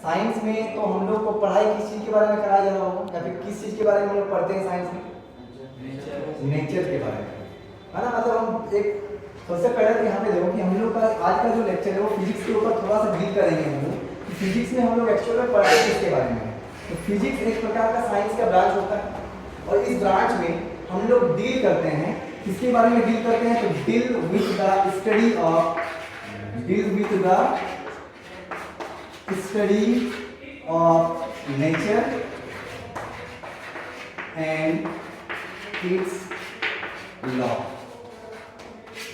Science में तो हम लोग को पढ़ाई किस चीज़ के बारे में कराया जा रहा होगा, या फिर किस चीज़ के बारे में हम लोग पढ़ते हैं साइंस में? नेचर के बारे में, है ना। मतलब हम एक सबसे पहले तो यहाँ पे देखो कि हम लोग का आज का जो लेक्चर है वो फिजिक्स के ऊपर थोड़ा सा डील करेंगे हम लोग कि फिजिक्स में हम लोग एक्चुअल में पढ़ते हैं किसके बारे में। तो फिजिक्स एक प्रकार का साइंस का ब्रांच होता है, और इस ब्रांच में हम लोग डील करते हैं किसके बारे में डील करते हैं, तो deal with the study of nature and it's law.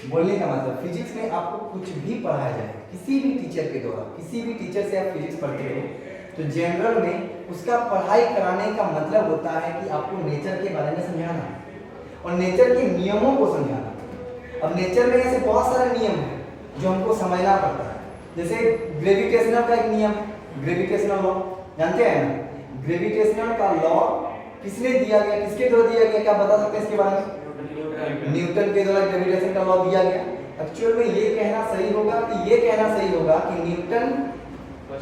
बोलने का मतलब फिजिक्स में आपको कुछ भी पढ़ाया जाए किसी भी टीचर के द्वारा, किसी भी टीचर से आप फिजिक्स पढ़ते हो तो जनरल में उसका पढ़ाई कराने का मतलब होता है कि आपको नेचर के बारे में समझाना और नेचर के नियमों को समझाना। अब नेचर में ऐसे बहुत सारे नियम हैं जो हमको समझना पड़ता है, जैसे ग्रेविटेशनल का एक नियम है, ग्रेविटेशनल लॉ जानते हैं ना। ग्रेविटेशनल का लॉ किसने दिया गया, किसके द्वारा दिया गया, क्या बता सकते हैं इसके बारे में? न्यूटन के द्वारा ग्रेविटेशन का लॉ दिया गया। एक्चुअल में ये कहना सही होगा कि न्यूटन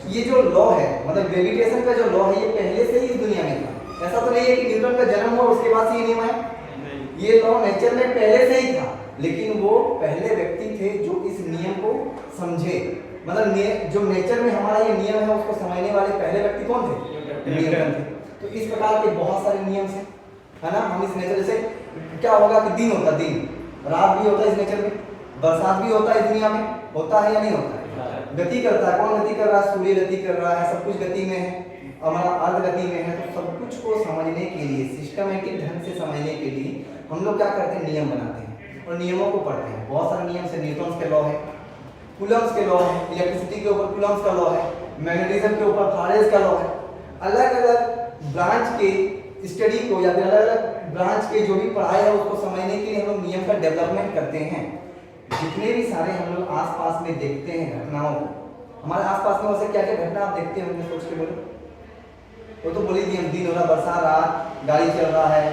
ये जो लॉ है, मतलब ग्रेविटेशन का जो लॉ है, ये पहले से ही इस दुनिया में था। ऐसा तो नहीं है कि न्यूटन का जन्म हुआ उसके बाद से ये नियम आया। ये लॉ नेचर में पहले से ही था, लेकिन वो पहले व्यक्ति थे जो इस नियम को समझे। मतलब जो नेचर में हमारा ये नियम है उसको समझने वाले पहले व्यक्ति कौन थे? न्यूटन थे। तो इस प्रकार के बहुत सारे नियम है ना। हम इस नेचर से क्या होगा कि दिन होता, दिन रात भी होता है इस नेचर में, बरसात भी होता है इस दुनिया में, होता है या नहीं होता है? गति करता है, कौन गति कर रहा है? सूर्य गति कर रहा है, सब कुछ गति में है, हमारा अर्ध गति में है। तो सब कुछ को समझने के लिए, सिस्टमेटिक ढंग से समझने के लिए हम लोग क्या करते हैं, नियम बनाते हैं और नियमों को पढ़ते हैं। बहुत सारे नियम से न्यूटन के लॉ है, कूलम्स के लॉ है, इलेक्ट्रिसिटी के ऊपर कूलम्स का लॉ है, मैग्नेटिज्म के ऊपर फारेज का लॉ है। अलग अलग ब्रांच के स्टडी को या फिर अलग अलग ब्रांच के जो भी पढ़ाई है उसको समझने के लिए हम लोग नियम का डेवलपमेंट करते हैं। जितने भी सारे हम लोग आसपास में देखते हैं घटनाओं को, हमारे आसपास में वैसे क्या क्या घटना आप देखते होंगे, सोच के बोलो। वो तो बोली दिन हो रहा, बरसात, रात, गाड़ी चल रहा है,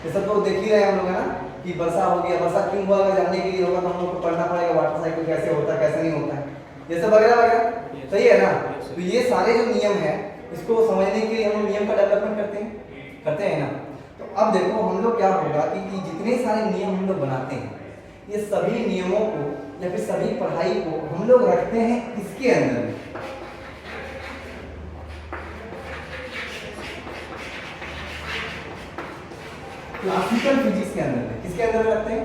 ये सब तो देख ही रहे हैं हम लोग, है ना, कि वर्षा हो गया। वर्षा क्यों हुआ अगर जानने के लिए होगा तो हम लोग को पढ़ना पड़ेगा वाटर साइकिल कैसे होता है कैसे नहीं होता है, ये सब वगैरह वगैरह, सही है ना। तो ये सारे जो नियम है इसको समझने के लिए हम लोग नियम का डेवलपमेंट करते हैं ना। तो अब देखो हम लोग क्या होगा कि जितने सारे नियम हम लोग बनाते हैं ये सभी नियमों को या फिर सभी पढ़ाई को हम लोग रखते हैं इसके अंदर में, क्लासिकल फिजिक्स के अंदर में। किसके अंदर में रखते हैं?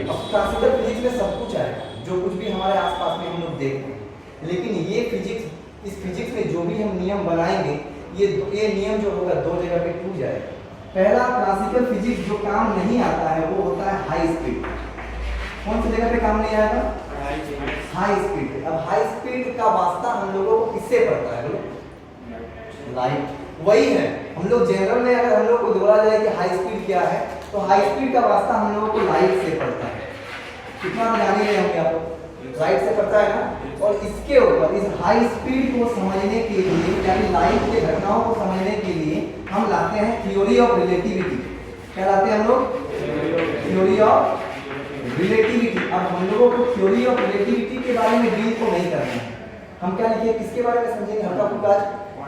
अब क्लासिकल फिजिक्स में सब कुछ आएगा जो कुछ भी हमारे आसपास में हम लोग देखते हैं, लेकिन ये फिजिक्स, इस फिजिक्स में जो भी हम नियम बनाएंगे ये नियम जो होगा दो जगह पे टूट जाएगा। पहला क्लासिकल फिजिक्स जो काम नहीं आता है वो होता है हाई स्पीड। कौन सी जगह पे काम नहीं आएगा? High speed. अब हाई स्पीड का वास्ता हम लोगों को किससे पड़ता है? लाइट। वही है, हम लोग जनरल में अगर हम लोग को बोला जाए कि हाई स्पीड क्या है तो हाई स्पीड का वास्ता हम लोगों को लाइट से पड़ता है। कितना हम जान ही रहे होंगे आप लोग, लाइट से पड़ता है ना। और इसके ऊपर इस हाई स्पीड को समझने के लिए यानी लाइट के घटनाओं को समझने के लिए हम लाते हैं थ्योरी ऑफ रिलेटिविटी। क्या लाते हैं हम लोग? Theory of relativity. अब हम लोगों को थ्योरी ऑफ रिलेटिविटी के बारे में डील को नहीं करना है, हम क्या लिखे, किसके बारे में समझेंगे? हल्का फुल्का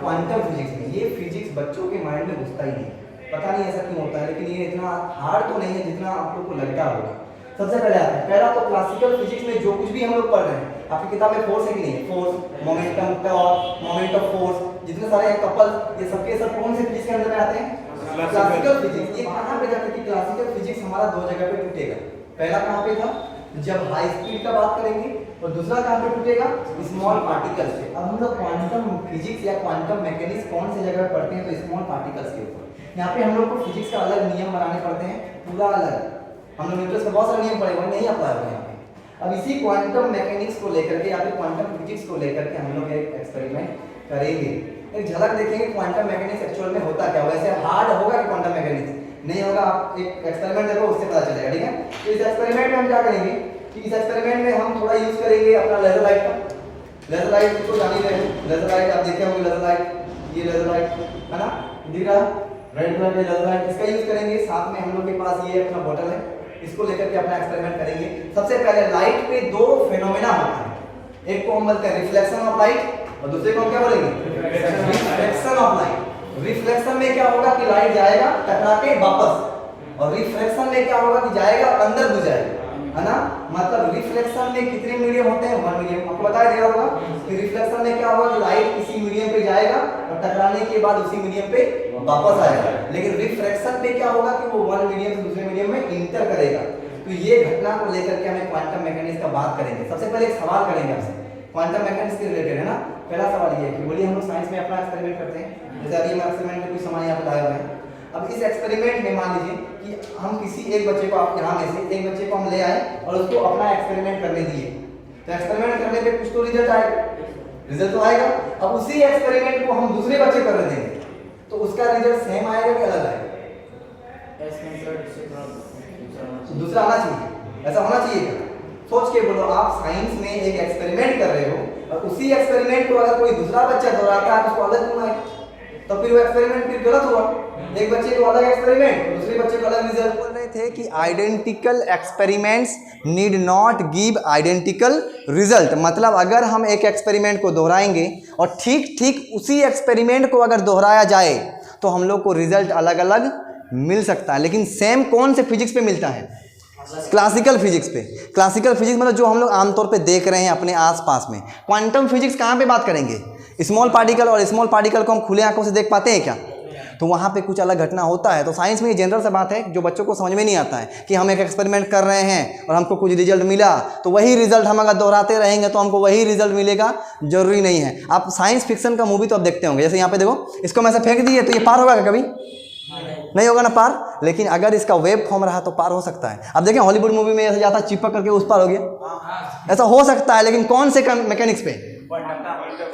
क्वांटम फिजिक्स में। ये फिजिक्स बच्चों के माइंड में घुसता ही नहीं, पता नहीं ऐसा क्यों होता है, लेकिन ये इतना हार्ड तो नहीं है जितना आप लोग को लगता होगा। सबसे पहले आता है, पहला तो क्लासिकल फिजिक्स में जो कुछ भी हम लोग पढ़ रहे हैं, आपकी किताब में फोर्स है कि नहीं? Force, momentum, torque, moment of force, जितने सारे हैं कपल, ये सबके सब कौन से फिजिक्स के अंदर में आते हैं? Classical physics. ये कहाँ पे जाते हैं कि क्लासिकल फिजिक्स हमारा दो जगह पे टूटेगा। पहला कहाँ पे था? जब हाई स्पीड का बात करेंगे, और दूसरा कहाँ पे टूटेगा? स्मॉल पार्टिकल्स पे। अब हम लोग क्वांटम फिजिक्स या क्वांटम मैकेनिक्स कौन से जगह पे पढ़ते हैं? तो स्मॉल पार्टिकल्स के ऊपर। यहाँ पे हम लोग को फिजिक्स का अलग नियम बनाने पड़ते हैं, पूरा अलग। हम लोग न्यूटन के बहुत सारे नियम पढ़े हुए नहीं अप्लाई हुए यहाँ पे। अब इसी क्वांटम मैकेनिक्स को लेकर के या फिर क्वांटम फिजिक्स को लेकर के हम लोग एक एक्सपेरिमेंट करेंगे, एक झलक देखेंगे क्वांटम मैकेनिक्स एक्चुअल में होता क्या। वैसे हार्ड होगा कि क्वांटम मैकेनिक्स नहीं होगा, आप एक एक्सपेरिमेंट देखो उससे पता चलेगा, ठीक है। तो इस एक्सपेरिमेंट में हम क्या करेंगे कि इस एक्सपेरिमेंट में हम थोड़ा यूज करेंगे अपना लेजर लाइट का। लेजर लाइट तो जान ही रहे हैं, लेजर लाइट आप देखे होंगे, लेजर लाइट, ये लेजर लाइट है ना, दिख रहा रेड कलर का लेजर लाइट, इसका यूज करेंगे। साथ में हम लोग के पास ये अपना बोतल है, इसको लेकर के अपना एक्सपेरिमेंट करेंगे। सबसे पहले लाइट पे दो फेनोमेना होता है, एक को हम बोलते हैं रिफ्लेक्शन ऑफ लाइट और दूसरे को हम क्या बोलेंगे, रिफ्लेक्शन ऑफ लाइट। रिफ्लेक्शन में क्या होगा कि लाइट जाएगा टकरा के वापस, और रिफ्लेक्शन में क्या होगा कि जाएगा अंदर घुस जाएगा, है ना। मतलब रिफ्लेक्शन में कितने मीडियम होते हैं, 1 मीडियम। आपको बताया गया होगा कि रिफ्लेक्शन में क्या होगा कि लाइट किसी मीडियम पे जाएगा और टकराने के बाद उसी मीडियम पे वापस आएगा। लेकिन रिफ्रैक्शन पे क्या होगा कि वो 1 मीडियम से दूसरे मीडियम में इंटर करेगा। तो ये घटना को लेकर के हमें क्वांटम मैकेनिक्स का बात करेंगे। सबसे पहले एक सवाल करेंगे आपसे क्वांटम मैकेनिक्स से रिलेटेड, है ना। पहला सवाल ये है कि बोलिए, हम लोग साइंस में अपना एक्सपेरिमेंट करते हैं, जैसे अभी हम एक्सपेरिमेंट में कुछ सामान यहाँ पे लाए हुए हैं। अब इस एक्सपेरिमेंट में मान लीजिए कि हम किसी एक बच्चे को, आप यहाँ में से एक बच्चे को हम ले आए और उसको अपना एक्सपेरिमेंट करने दिए, तो एक्सपेरिमेंट करने पे कुछ तो रिजल्ट आएगा, रिजल्ट तो आएगा। अब उसी एक्सपेरिमेंट को हम दूसरे बच्चे करने देंगे तो उसका रिजल्ट सेम आएगा कि अलग आएगा? दूसरा आना चाहिए, ऐसा होना चाहिए क्या? सोच के बोलो, आप साइंस में एक एक्सपेरिमेंट कर रहे हो और उसी एक्सपेरिमेंट को अगर कोई दूसरा बच्चा दोहराता है तो उसको अलग क्यों आएगा? तो फिर वो एक्सपेरिमेंट फिर गलत हुआ। एक बच्चे को अलग एक्सपेरिमेंट, दूसरे बच्चे को अलग रिजल्ट। बोल रहे थे कि identical experiments need not give identical result. मतलब अगर हम एक एक्सपेरिमेंट को दोहराएंगे और ठीक ठीक उसी एक्सपेरिमेंट को अगर दोहराया जाए तो हम लोग को रिजल्ट अलग अलग मिल सकता है, लेकिन सेम कौन से फिजिक्स पे मिलता है? क्लासिकल फिजिक्स पे। क्लासिकल फिजिक्स मतलब जो हम लोग आमतौर पे देख रहे हैं अपने आसपास में। क्वांटम फिजिक्स कहाँ पे बात करेंगे? स्मॉल पार्टिकल, और स्मॉल पार्टिकल को हम खुले आंखों से देख पाते हैं क्या? तो वहाँ पे कुछ अलग घटना होता है। तो साइंस में ये जनरल सा बात है जो बच्चों को समझ में नहीं आता है कि हम एक एक्सपेरिमेंट कर रहे हैं और हमको कुछ रिजल्ट मिला, तो वही रिजल्ट हम अगर दोहराते रहेंगे तो हमको वही रिजल्ट मिलेगा, जरूरी नहीं है। आप साइंस फिक्शन का मूवी तो आप देखते होंगे, जैसे यहाँ पे देखो, इसको मैं ऐसे फेंक दिए तो ये पार होगा कभी? नहीं होगा ना पार। लेकिन अगर इसका वेब फॉर्म रहा तो पार हो सकता है। अब देखें हॉलीवुड मूवी में ऐसे जाता है चिपक करके उस पार हो गया, ऐसा हो सकता है। लेकिन कौन से मैकेनिक्स पे?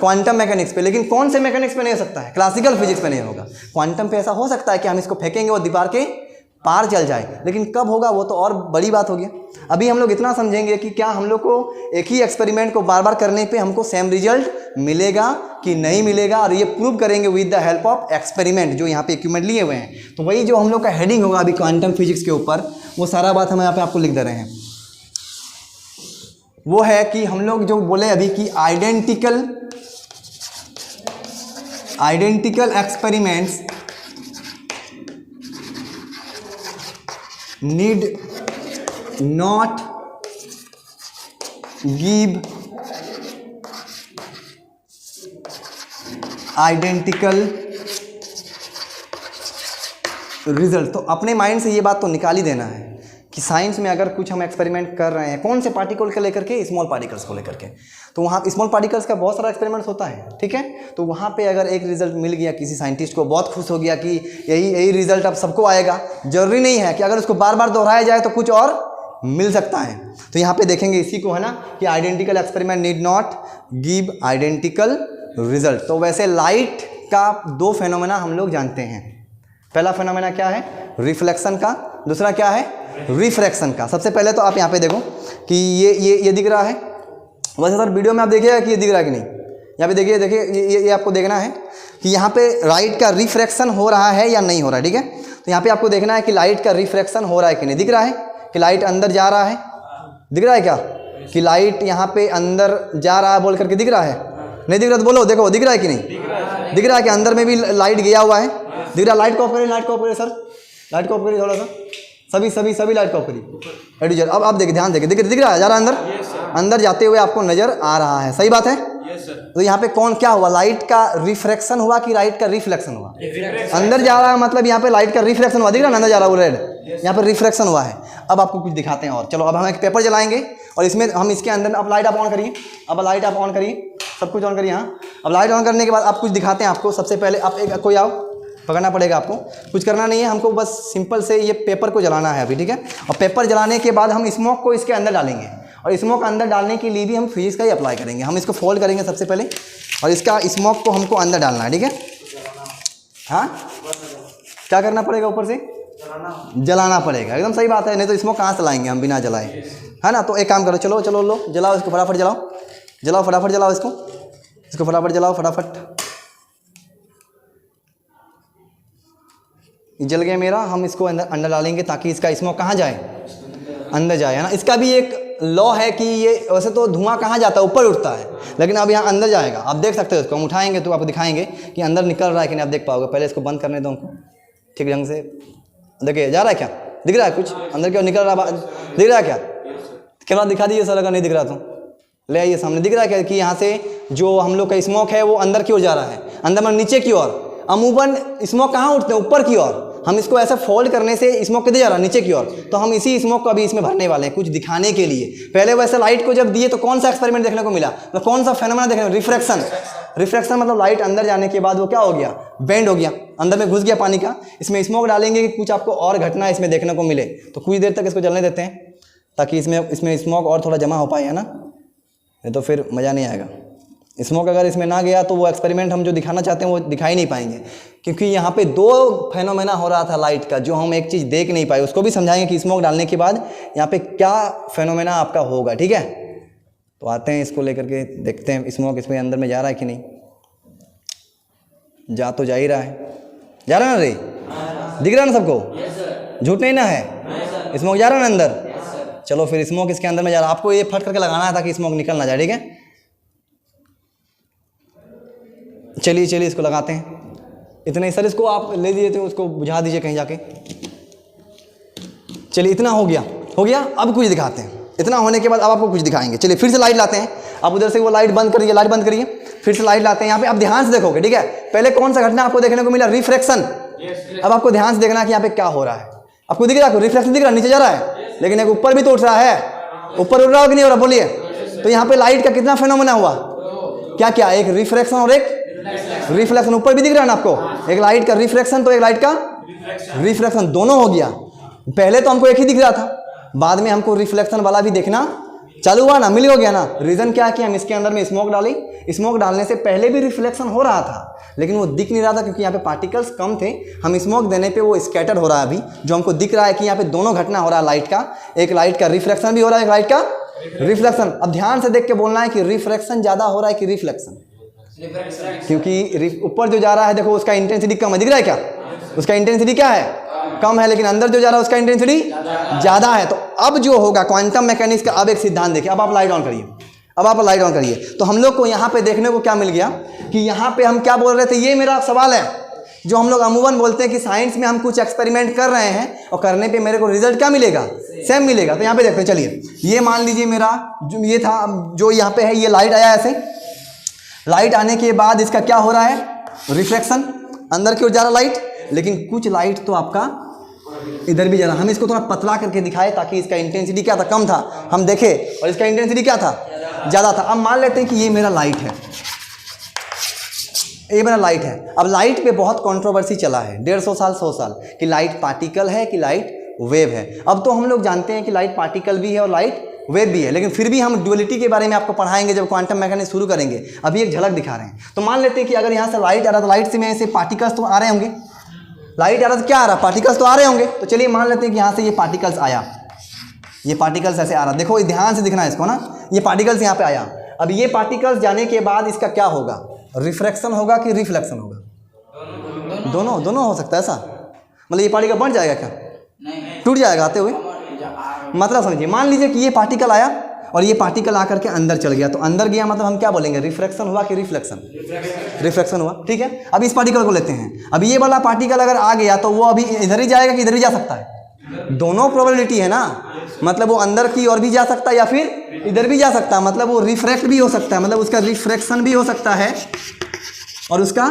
क्वांटम मैकेनिक्स पे। लेकिन कौन से मैकेनिक्स पे नहीं हो सकता है? क्लासिकल फिजिक्स पे नहीं होगा। क्वांटम पे ऐसा हो सकता है कि हम इसको फेंकेंगे और दीवार के पार चल जाए, लेकिन कब होगा वो तो और बड़ी बात होगी। अभी हम लोग इतना समझेंगे कि क्या हम लोग को एक ही एक्सपेरिमेंट को बार बार करने पे हमको सेम रिजल्ट मिलेगा कि नहीं मिलेगा, और ये प्रूव करेंगे with the help of experiment, जो यहाँ पे इक्विपमेंट लिए हुए हैं। तो वही जो हम लोग का हेडिंग होगा अभी क्वांटम फिजिक्स के ऊपर, वो सारा बात हम यहाँ पे आपको लिख दे रहे हैं। वो है कि हम लोग जो बोले अभी कि identical experiments need not give identical result. तो अपने माइंड से ये बात तो निकाल ही देना है कि साइंस में अगर कुछ हम एक्सपेरिमेंट कर रहे हैं, कौन से पार्टिकल को लेकर के? स्मॉल पार्टिकल्स को लेकर के। तो वहाँ स्मॉल पार्टिकल्स का बहुत सारा एक्सपेरिमेंट्स होता है, ठीक है। तो वहाँ पे अगर एक रिजल्ट मिल गया किसी साइंटिस्ट को, बहुत खुश हो गया कि यही रिजल्ट अब सबको आएगा, जरूरी नहीं है कि अगर उसको बार बार दोहराया जाए तो कुछ और मिल सकता है। तो यहाँ पे देखेंगे इसी को, है ना, कि identical experiment need not give identical result. तो वैसे लाइट का 2 फेनोमेना हम लोग जानते हैं। पहला फेनोमेना क्या है? रिफ्लेक्शन का। दूसरा क्या है? रिफ्रैक्शन का। सबसे पहले तो आप यहाँ पे देखो कि ये दिख रहा है। वैसे सर वीडियो में आप देखिएगा कि ये दिख रहा है कि नहीं। यहाँ पे देखिए ये आपको देखना है कि यहाँ पे लाइट का रिफ्रैक्शन हो रहा है या नहीं हो रहा है, ठीक है। तो यहाँ पे आपको देखना है कि लाइट का रिफ्रैक्शन हो रहा है कि नहीं। दिख रहा है कि लाइट अंदर जा रहा है? दिख रहा है क्या कि लाइट यहाँ पे अंदर जा रहा है बोल करके दिख रहा है? नहीं दिख रहा तो बोलो, देखो दिख रहा है कि नहीं? दिख रहा है कि अंदर में भी लाइट गया हुआ है? दिख रहा है? लाइट को ऑफ करिए, लाइट को ऑफ करिए सर, लाइट को ऑफ करिए थोड़ा सा, सभी लाइट को ऑफ करिए। एडिजर अब आप देखिए, ध्यान देखिए, दिख रहा है जा रहा है अंदर जाते हुए आपको नजर आ रहा है, सही बात है। तो यहाँ पे कौन क्या हुआ? लाइट का रिफ्रैक्शन हुआ कि लाइट का रिफ्लेक्शन हुआ? अंदर जा रहा है मतलब यहाँ पे लाइट का रिफ्लेक्शन हुआ। दिख रहा है अंदर जा रहा है वो रेड, यहाँ पे रिफ्लेक्शन हुआ है। अब आपको कुछ दिखाते हैं और चलो, अब हम एक पेपर जलाएंगे और इसमें हम इसके अंदर, अब लाइट आप ऑन करिए, अब लाइट आप ऑन करिए, सब कुछ ऑन करिए। हाँ, अब लाइट ऑन करने के बाद आप कुछ दिखाते हैं आपको। सबसे पहले आप एक कोई आओ, पकड़ना पड़ेगा आपको, कुछ करना नहीं है हमको, बस सिंपल से ये पेपर को जलाना है अभी, ठीक है। और पेपर जलाने के बाद हम स्मोक को इसके अंदर डालेंगे, और स्मोक अंदर डालने के लिए भी हम फिजिक्स का ही अप्लाई करेंगे। हम इसको फोल्ड करेंगे सबसे पहले और इसका स्मोक को हमको अंदर डालना है, ठीक है। हाँ, क्या करना पड़ेगा? ऊपर से जलाना पड़ेगा, एकदम सही बात है। नहीं तो स्मोक कहाँ से लाएंगे हम बिना जलाए, है ना। तो एक काम करो, चलो चलो लो, जलाओ इसको, फटाफट जलाओ फटाफट जलाओ इसको फटाफट जलाओ, फटाफट। जल गया मेरा। हम इसको अंदर डालेंगे ताकि इसका स्मोक कहाँ जाए? अंदर जाए, है ना। इसका भी एक लॉ है कि ये वैसे तो धुआं कहाँ जाता है, ऊपर उठता है, लेकिन अब यहाँ अंदर जाएगा। आप देख सकते हो इसको, हम उठाएंगे तो आपको दिखाएंगे कि अंदर निकल रहा है कि नहीं, आप देख पाओगे। पहले इसको बंद करने दो हमको ठीक ढंग से। देखिए जा रहा है क्या, दिख रहा है कुछ अंदर क्यों निकल रहा है, दिख रहा है क्या? कैमरा दिखा दीजिए सर, अगर नहीं दिख रहा तो ले आइए सामने। दिख रहा है क्या कि यहाँ से जो हम लोग का स्मोक है वो अंदर की ओर जा रहा है, अंदर मतलब नीचे की ओर। अमूमन स्मोक कहाँ उठते हैं, ऊपर की ओर। हम इसको ऐसे फोल्ड करने से स्मोक किधर जा रहा है, नीचे की ओर। तो हम इसी स्मोक को अभी इसमें भरने वाले हैं कुछ दिखाने के लिए। पहले वैसे लाइट को जब दिए तो कौन सा एक्सपेरिमेंट देखने को मिला, तो कौन सा फेनोमेना देखने को, रिफ्रैक्शन। रिफ्रैक्शन मतलब लाइट अंदर जाने के बाद वो क्या हो गया, बेंड हो गया, अंदर में घुस गया पानी का। इसमें स्मोक डालेंगे कि कुछ आपको और घटना इसमें देखने को मिले। तो कुछ देर तक इसको जलने देते हैं ताकि इसमें स्मोक और थोड़ा जमा हो पाए, है ना, नहीं तो फिर मज़ा नहीं आएगा। स्मोक अगर इसमें ना गया तो वो एक्सपेरिमेंट हम जो दिखाना चाहते हैं वो दिखाई नहीं पाएंगे, क्योंकि यहाँ पे दो फेनोमेना हो रहा था लाइट का जो हम एक चीज़ देख नहीं पाए। उसको भी समझाएंगे कि स्मोक डालने के बाद यहाँ पे क्या फेनोमेना आपका होगा, ठीक है। तो आते हैं इसको लेकर के देखते हैं स्मोक इसमें अंदर में जा रहा है कि नहीं। जा तो जा ही रहा है, जा रहा है ना रे, दिख रहा है ना सबको, झूठ नहीं ना है, स्मोक जा रहा है ना अंदर। चलो फिर स्मोक इसके अंदर में जा रहा है, आपको ये फट करके लगाना है ताकि स्मोक निकल ना जाए, ठीक है। चलिए चलिए इसको लगाते हैं, इतना ही सर, इसको आप ले दीजिए तो उसको बुझा दीजिए कहीं जाके। चलिए इतना हो गया, हो गया। अब कुछ दिखाते हैं, इतना होने के बाद अब आपको कुछ दिखाएंगे। चलिए फिर से लाइट लाते हैं, आप उधर से वो लाइट बंद करिए, लाइट बंद करिए, फिर से लाइट लाते हैं यहाँ पे। अब ध्यान से देखोगे, ठीक है। पहले कौन सा घटना आपको देखने को मिला, रिफ्रैक्शन। अब आपको ध्यान से देखना है कि यहाँ पे क्या हो रहा है। आपको दिख रहा है रिफ्लेक्शन, दिख रहा है नीचे जा रहा है, लेकिन एक ऊपर भी तो उठ रहा है, ऊपर उठ रहा हो कि नहीं हो रहा, बोलिए। तो यहाँ पे लाइट का कितना फेनोमेना हुआ, क्या क्या, एक रिफ्रैक्शन और एक रिफ्लेक्शन। ऊपर भी दिख रहा है ना आपको, एक लाइट का रिफ्रैक्शन तो एक लाइट का रिफ्लेक्शन, दोनों हो गया। पहले तो हमको एक ही दिख रहा था, बाद में हमको रिफ्लेक्शन वाला भी देखना चालू हुआ ना, मिल हो गया ना। रीजन क्या है कि हम इसके अंदर में स्मोक डाले, स्मोक डालने से पहले भी रिफ्लेक्शन हो रहा था, लेकिन वो दिख नहीं रहा था क्योंकि यहाँ पे पार्टिकल्स कम थे। हम स्मोक देने पे वो स्कैटर हो रहा है। अभी जो हमको दिख रहा है कि यहाँ पे दोनों घटना हो रहा है लाइट का, एक लाइट का रिफ्लेक्शन भी हो रहा है, एक लाइट का रिफ्लेक्शन। अब ध्यान से देख के बोलना है कि रिफ्लेक्शन ज़्यादा हो रहा है कि रिफ्लेक्शन, क्योंकि ऊपर जो जा रहा है देखो उसका इंटेंसिटी कम है, दिख रहा है क्या, उसका इंटेंसिटी क्या है, कम है, लेकिन अंदर जो जा रहा है उसका इंटेंसिटी ज़्यादा है। तो अब जो होगा क्वांटम मैकेनिक्स का, अब एक सिद्धांत देखिए। अब आप लाइट ऑन करिए, अब आप लाइट ऑन करिए। तो हम लोग को यहाँ पे देखने को क्या मिल गया कि यहाँ पे हम क्या बोल रहे थे, ये मेरा सवाल है जो हम लोग अमूमन बोलते हैं कि साइंस में हम कुछ एक्सपेरिमेंट कर रहे हैं और करने पे मेरे को रिजल्ट क्या मिलेगा, सेम मिलेगा। तो यहाँ पे देखते हैं, चलिए ये मान लीजिए मेरा जो ये था, जो यहाँ पे है, ये लाइट आया ऐसे, लाइट आने के बाद इसका क्या हो रहा है, रिफ्लेक्शन, अंदर की ओर जा रहा लाइट, लेकिन कुछ लाइट तो आपका इधर भी जा रहा। हम इसको थोड़ा पतला करके दिखाए ताकि इसका इंटेंसिटी क्या था, कम था, हम देखे, और इसका इंटेंसिटी क्या था, ज़्यादा था। अब मान लेते हैं कि ये मेरा लाइट है, ये मेरा लाइट है। अब लाइट पे बहुत कंट्रोवर्सी चला है 150 साल 100 साल कि लाइट पार्टिकल है कि लाइट वेव है। अब तो हम लोग जानते हैं कि लाइट पार्टिकल भी है और लाइट वेव भी है, लेकिन फिर भी हम ड्युअलिटी के बारे में आपको पढ़ाएंगे जब क्वांटम मैकेनिक्स शुरू करेंगे। अभी एक झलक दिखा रहे हैं। तो मान लेते हैं कि अगर यहाँ से लाइट आ रहा, तो लाइट से में ऐसे पार्टिकल्स तो आ रहे होंगे, लाइट आ रहा तो क्या आ रहा, पार्टिकल्स तो आ रहे होंगे। तो चलिए मान लेते हैं कि यहाँ से ये पार्टिकल्स आया, ये पार्टिकल्स ऐसे आ रहा, देखो ध्यान से दिखना है इसको ना, ये पार्टिकल्स यहाँ पे आया। अब ये पार्टिकल्स जाने के बाद इसका क्या होगा, रिफ्रैक्शन होगा कि रिफ्लेक्शन होगा, दोनों हो सकता है ऐसा। मतलब ये पार्टिकल बढ़ जाएगा क्या, टूट जाएगा आते हुए, मतलब समझिए। मान लीजिए कि ये पार्टिकल आया और ये पार्टिकल आकर के अंदर चल गया, तो अंदर गया मतलब हम क्या बोलेंगे, रिफ्रैक्शन हुआ कि रिफ्लेक्शन, रिफ्लेक्शन हुआ, ठीक है। अब इस पार्टिकल को लेते हैं, अब ये वाला पार्टिकल अगर आ गया तो वो अभी इधर ही जाएगा कि इधर ही जा सकता है, दोनों प्रोबेबिलिटी है ना, मतलब वो अंदर की ओर भी जा सकता है या फिर इधर भी जा सकता है, मतलब वो रिफ्रैक्ट भी हो सकता है, मतलब उसका रिफ्रैक्शन भी हो सकता है और उसका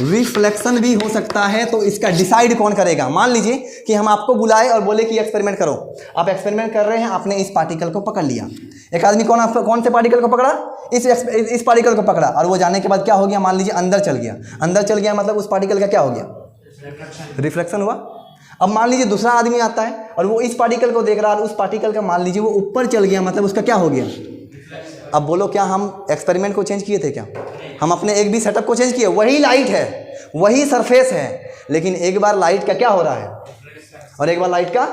रिफ्लेक्शन भी हो सकता है। तो इसका डिसाइड कौन करेगा। मान लीजिए कि हम आपको बुलाए और बोले कि एक्सपेरिमेंट करो, आप एक्सपेरिमेंट कर रहे हैं, आपने इस पार्टिकल को पकड़ लिया। एक आदमी कौन से पार्टिकल को पकड़ा, इस पार्टिकल को पकड़ा, और वो जाने के बाद क्या हो गया, मान लीजिए अंदर चल गया, अंदर चल गया मतलब उस पार्टिकल का क्या हो गया, रिफ्लेक्शन हुआ। अब मान लीजिए दूसरा आदमी आता है और वो इस पार्टिकल को देख रहा है और उस पार्टिकल का मान लीजिए वो ऊपर चल गया, मतलब उसका क्या हो गया। अब बोलो क्या हम एक्सपेरिमेंट को चेंज किए थे क्या, हम अपने एक भी सेटअप को चेंज किए, वही लाइट है, वही सरफेस है, लेकिन एक बार लाइट का क्या हो रहा है और एक बार लाइट का,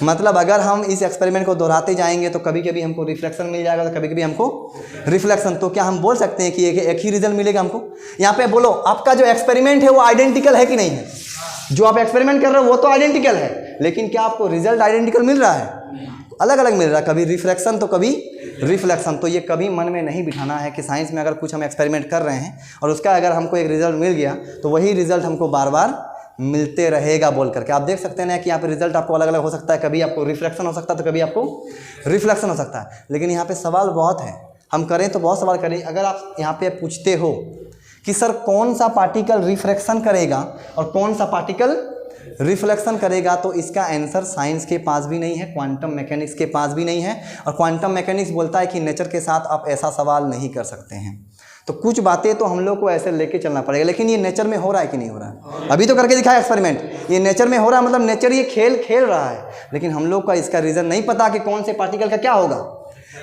मतलब अगर हम इस एक्सपेरिमेंट को दोहराते जाएंगे तो कभी कभी हमको रिफ्लेक्शन मिल जाएगा, तो कभी कभी हमको रिफ्लेक्शन। तो क्या हम बोल सकते हैं कि एक ही रिजल्ट मिलेगा हमको। यहाँ पे बोलो आपका जो एक्सपेरिमेंट है वो आइडेंटिकल है कि नहीं है, जो आप एक्सपेरिमेंट कर रहे हो वो तो आइडेंटिकल है, लेकिन क्या आपको रिजल्ट आइडेंटिकल मिल रहा है। अलग अलग मिल रहा है, कभी रिफ्रैक्शन तो कभी रिफ्लेक्शन। तो ये कभी मन में नहीं बिठाना है कि साइंस में अगर कुछ हम एक्सपेरिमेंट कर रहे हैं और उसका अगर हमको एक रिजल्ट मिल गया तो वही रिजल्ट हमको बार बार मिलते रहेगा बोल करके। आप देख सकते हैं ना कि यहाँ पे रिजल्ट आपको अलग अलग हो सकता है, कभी आपको रिफ्लेक्शन हो सकता है तो कभी आपको रिफ्लेक्शन हो सकता है। लेकिन यहाँ पे सवाल बहुत है, हम करें तो बहुत सवाल करें। अगर आप यहाँ पे पूछते हो कि सर कौन सा पार्टिकल रिफ्रैक्शन करेगा और कौन सा पार्टिकल रिफ्लेक्शन करेगा, तो इसका आंसर साइंस के पास भी नहीं है, क्वांटम मैकेनिक्स के पास भी नहीं है। और क्वांटम मैकेनिक्स बोलता है कि नेचर के साथ आप ऐसा सवाल नहीं कर सकते हैं। तो कुछ बातें तो हम लोग को ऐसे लेके चलना पड़ेगा, लेकिन ये नेचर में हो रहा है कि नहीं हो रहा है? अभी तो करके दिखाया एक्सपेरिमेंट, ये नेचर में हो रहा है, मतलब नेचर ये खेल खेल रहा है। लेकिन हम लोग का इसका रीज़न नहीं पता कि कौन से पार्टिकल का क्या होगा,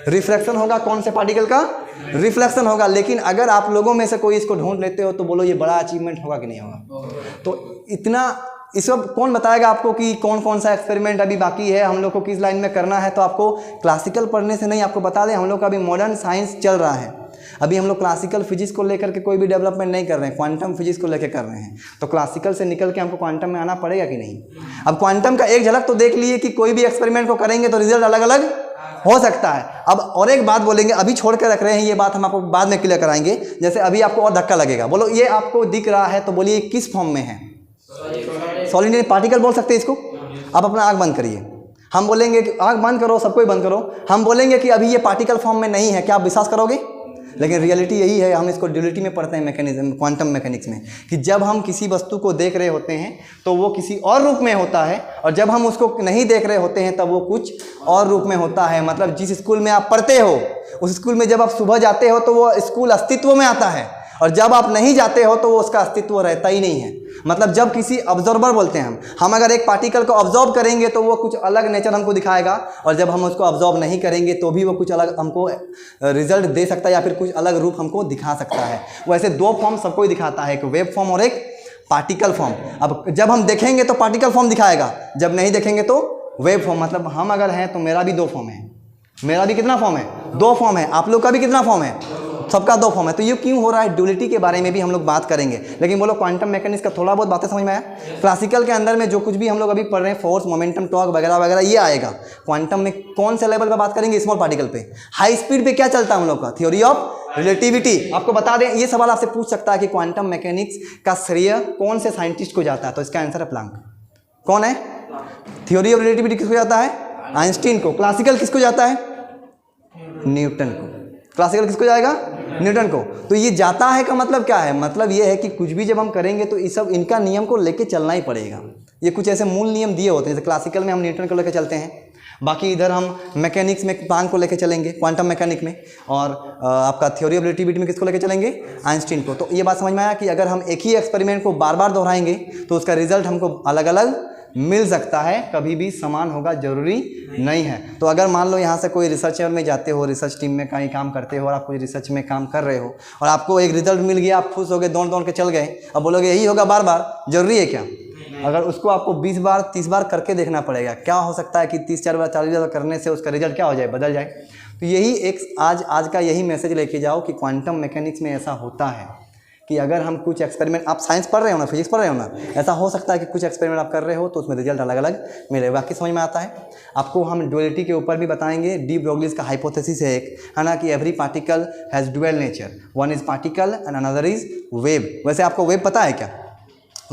रिफ्लेक्शन होगा, कौन से पार्टिकल का रिफ्लेक्शन होगा। लेकिन अगर आप लोगों में से कोई इसको ढूंढ लेते हो तो बोलो ये बड़ा अचीवमेंट होगा कि नहीं होगा। तो इतना इस वक्त कौन बताएगा आपको कि कौन कौन सा एक्सपेरिमेंट अभी बाकी है, हम लोग को किस लाइन में करना है। तो आपको क्लासिकल पढ़ने से नहीं, आपको बता दें हम लोग का अभी मॉडर्न साइंस चल रहा है। अभी हम लोग क्लासिकल फिजिक्स को लेकर के कोई भी डेवलपमेंट नहीं कर रहे हैं, क्वांटम फिजिक्स को लेकर कर रहे हैं। तो क्लासिकल से निकल के हमको क्वांटम में आना पड़ेगा कि नहीं। अब क्वांटम का एक झलक तो देख लिए कि कोई भी एक्सपेरिमेंट को करेंगे तो रिजल्ट अलग अलग हो सकता है। अब और एक बात बोलेंगे, अभी छोड़ कर रख रहे हैं, ये बात हम आपको बाद में क्लियर कराएंगे। जैसे अभी आपको और धक्का लगेगा, बोलो ये आपको दिख रहा है तो बोलिए किस फॉर्म में है? सॉलिड पार्टिकल बोल सकते हैं इसको। आप अपना आँख बंद करिए, हम बोलेंगे कि आँख बंद करो, सबको ही बंद करो, हम बोलेंगे कि अभी ये पार्टिकल फॉर्म में नहीं है, क्या आप विश्वास करोगे? लेकिन रियलिटी यही है, हम इसको ड्यूलिटी में पढ़ते हैं मैकेनिज्म, क्वांटम मैकेनिक्स में, कि जब हम किसी वस्तु को देख रहे होते हैं तो वो किसी और रूप में होता है, और जब हम उसको नहीं देख रहे होते हैं तब वो कुछ और रूप में होता है। मतलब जिस स्कूल में आप पढ़ते हो उस स्कूल में जब आप सुबह जाते हो तो वो स्कूल अस्तित्व में आता है, और जब आप नहीं जाते हो तो वो उसका अस्तित्व रहता ही नहीं है। मतलब जब किसी ऑब्जर्वर बोलते हैं हम अगर एक पार्टिकल को ऑब्जर्व करेंगे तो वो कुछ अलग नेचर हमको दिखाएगा, और जब हम उसको ऑब्जर्व नहीं करेंगे तो भी वो कुछ अलग हमको रिजल्ट दे सकता है या फिर कुछ अलग रूप हमको दिखा सकता है। वैसे दो फॉर्म सबको ही दिखाता है, एक वेव फॉर्म और एक पार्टिकल फॉर्म। अब जब हम देखेंगे तो पार्टिकल फॉर्म दिखाएगा, जब नहीं देखेंगे तो वेव फॉर्म। मतलब हम अगर हैं तो मेरा भी दो फॉर्म है, मेरा भी कितना फॉर्म है? दो फॉर्म है। आप लोग का भी कितना फॉर्म है? सबका दो फॉर्म है। तो ये क्यों हो रहा है, ड्यूलिटी के बारे में भी हम लोग बात करेंगे। लेकिन बोलो क्वांटम मैकेनिक्स का थोड़ा बहुत बातें समझ में आया? क्लासिकल के अंदर में जो कुछ भी हम लोग अभी पढ़ रहे हैं, फोर्स, मोमेंटम, टॉर्क वगैरह वगैरह, ये आएगा। क्वांटम में कौन से लेवल पर बात करेंगे? स्मॉल पार्टिकल पे। हाई स्पीड पे क्या चलता है हम लोग का? Theory of relativity. आपको बता दें, ये सवाल आपसे पूछ सकता है कि क्वांटम मैकेनिक्स का श्रेय कौन से साइंटिस्ट को जाता है, तो इसका आंसर है प्लांक। कौन है? थ्योरी ऑफ रिलेटिविटी किसको जाता है? आइंस्टीन को। क्लासिकल किसको जाता है? न्यूटन को। क्लासिकल किसको जाएगा? न्यूटन को। तो ये जाता है का मतलब क्या है? मतलब ये है कि कुछ भी जब हम करेंगे तो ये सब इनका नियम को लेके चलना ही पड़ेगा। ये कुछ ऐसे मूल नियम दिए होते हैं, जैसे क्लासिकल में हम न्यूटन को लेके चलते हैं, बाकी इधर हम मैकेनिक्स में प्लांक को लेके चलेंगे, क्वांटम मैकेनिक में, और आपका थ्योरी ऑफ रिलेटिविटी में किसको लेके चलेंगे? आइंस्टीन को। तो ये बात समझ में आया कि अगर हम एक ही एक्सपेरिमेंट को बार बार दोहराएंगे तो उसका रिजल्ट हमको अलग अलग मिल सकता है, कभी भी समान होगा जरूरी नहीं है। तो अगर मान लो यहाँ से कोई रिसर्चर में जाते हो, रिसर्च टीम में कहीं काम करते हो और आप कोई रिसर्च में काम कर रहे हो और आपको एक रिजल्ट मिल गया, आप खुश हो गए, दौड़ दौड़ के चल गए, अब बोलोगे यही होगा बार बार, जरूरी है क्या? अगर उसको आपको 20 बार 30 बार करके देखना पड़ेगा। क्या हो सकता है कि 30-40 बार 40 बार करने से उसका रिजल्ट क्या हो जाए? बदल जाए। तो यही एक आज का यही मैसेज लेके जाओ कि क्वांटम मैकेनिक्स में ऐसा होता है कि अगर हम कुछ एक्सपेरिमेंट, आप साइंस पढ़ रहे हो ना, फिजिक्स पढ़ रहे हो ना, ऐसा हो सकता है कि कुछ एक्सपेरिमेंट आप कर रहे हो तो उसमें रिजल्ट अलग अलग मिले। बाकी समझ में आता है? आपको हम ड्यूअलिटी के ऊपर भी बताएंगे। डी ब्रोगलीज का हाइपोथेसिस है एक, है ना, कि every particle has dual nature, one is particle and another is wave. वैसे आपको वेव पता है क्या?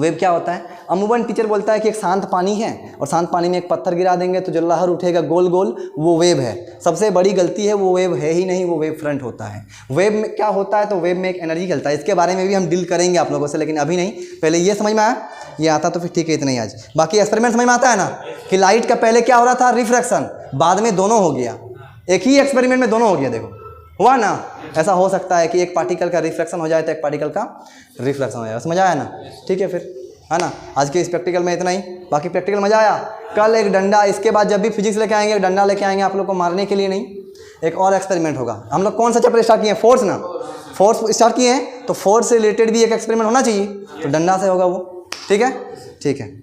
वेव क्या होता है? अमूमन टीचर बोलता है कि एक शांत पानी है और शांत पानी में एक पत्थर गिरा देंगे तो जो लहर उठेगा गोल गोल, वो वेव है। सबसे बड़ी गलती है, वो वेव है ही नहीं, वो वेव फ्रंट होता है। वेव में क्या होता है? तो वेव में एक एनर्जी चलता है। इसके बारे में भी हम डील करेंगे आप लोगों से, लेकिन अभी नहीं। पहले ये समझ में आया? ये आता तो फिर ठीक है, इतना ही आज। बाकी एक्सपेरिमेंट समझ में आता है ना कि लाइट का पहले क्या हो रहा था? रिफ्रैक्शन, बाद में दोनों हो गया। एक ही एक्सपेरिमेंट में दोनों हो गया, देखो हुआ ना। ऐसा हो सकता है कि एक पार्टिकल का रिफ्रैक्शन हो जाए तो एक पार्टिकल का रिफ्लेक्शन हो जाए। समझ आया ना? ठीक है फिर, है ना। आज के इस प्रैक्टिकल में इतना ही। बाकी प्रैक्टिकल मजा आया? कल एक डंडा, इसके बाद जब भी फिजिक्स लेके आएंगे एक डंडा लेके आएंगे आप लोग को मारने के लिए नहीं, एक और एक्सपेरिमेंट होगा। हम लोग कौन सा चैप्टर स्टार्ट किए हैं? फोर्स ना, फोर्स स्टार्ट किए हैं, तो फोर्स से रिलेटेड भी एक एक्सपेरिमेंट होना चाहिए, तो डंडा से होगा वो। ठीक है, ठीक है।